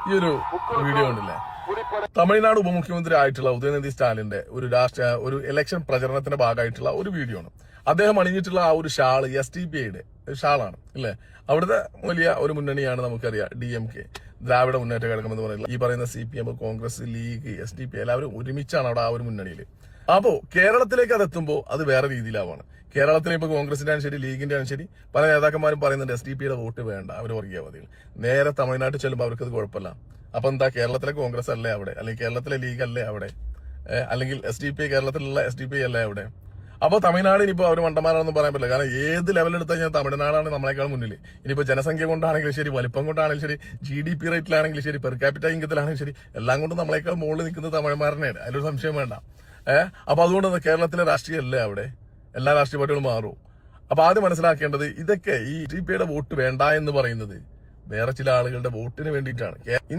ഈ ഒരു വീഡിയോ ഉണ്ടല്ലേ, തമിഴ്നാട് ഉപമുഖ്യമന്ത്രി ആയിട്ടുള്ള ഉദയനിധി സ്റ്റാലിന്റെ ഒരു ഇലക്ഷൻ പ്രചരണത്തിന്റെ ഭാഗമായിട്ടുള്ള ഒരു വീഡിയോ ആണ്. അദ്ദേഹം അണിഞ്ഞിട്ടുള്ള ആ ഒരു ഷാള് SDPIയുടെ ഷാളാണ് അല്ലെ. അവിടുത്തെ വലിയ ഒരു മുന്നണിയാണ് നമുക്കറിയാം, DMK, ദ്രാവിഡ മുന്നേറ്റ കഴകം എന്ന് പറയുന്നത്. ഈ പറയുന്ന CPM, കോൺഗ്രസ്, ലീഗ്, SDPI എല്ലാവരും ഒരുമിച്ചാണ് അവിടെ ആ ഒരു മുന്നണിയിൽ. അപ്പോ കേരളത്തിലേക്ക് അത് എത്തുമ്പോൾ അത് വേറെ രീതിയിലാവാണ്. കേരളത്തിൽ ഇപ്പൊ കോൺഗ്രസിന്റെ ആണ് ശരി, ലീഗിന്റെ ആണ് ശരി, പല നേതാക്കന്മാരും പറയുന്നുണ്ട് SDPIയുടെ വോട്ട് വേണ്ട, അവർ വർഗീയവാദികൾ. നേരെ തമിഴ്നാട്ടിൽ ചെല്ലുമ്പോൾ അവർക്കത് കുഴപ്പമില്ല. അപ്പൊ എന്താ, കേരളത്തിലെ കോൺഗ്രസ് അല്ലേ അവിടെ, അല്ലെങ്കിൽ കേരളത്തിലെ ലീഗ് അല്ലേ അവിടെ, അല്ലെങ്കിൽ SDPI കേരളത്തിലുള്ള SDPI അല്ലേ അവിടെ. അപ്പൊ തമിഴ്നാട് ഇനിയിപ്പോ അവർ മണ്ടന്മാരാണെന്ന് പറയാൻ പറ്റില്ല. കാരണം ഏത് ലെവലെടുത്ത് കഴിഞ്ഞാൽ തമിഴ്നാടാണ് നമ്മളെക്കാൾ മുന്നിൽ. ഇനിയിപ്പോ ജനസംഖ്യ കൊണ്ടാണെങ്കിലും ശരി, വലിപ്പം കൊണ്ടാണെങ്കിലും ശരി, GDP റേറ്റിലാണെങ്കിലും ശരി, പെർ ക്യാപിറ്റ ഇൻകത്തിലാണെങ്കിലും ശരി, എല്ലാം കൊണ്ടും നമ്മളെക്കാൾ മുകളിൽ നിൽക്കുന്നത് തമിഴന്മാരനെയാണ്. അതിലൊരു സംശയം വേണ്ട. അപ്പൊ അതുകൊണ്ട് കേരളത്തിലെ രാഷ്ട്രീയം അല്ലേ അവിടെ, എല്ലാ രാഷ്ട്രീയ പാർട്ടികളും മാറും. അപ്പൊ ആദ്യം മനസ്സിലാക്കേണ്ടത്, ഇതൊക്കെ ഈ SDPIയുടെ വോട്ട് വേണ്ട എന്ന് പറയുന്നത് വേറെ ചില ആളുകളുടെ വോട്ടിന് വേണ്ടിയിട്ടാണ്.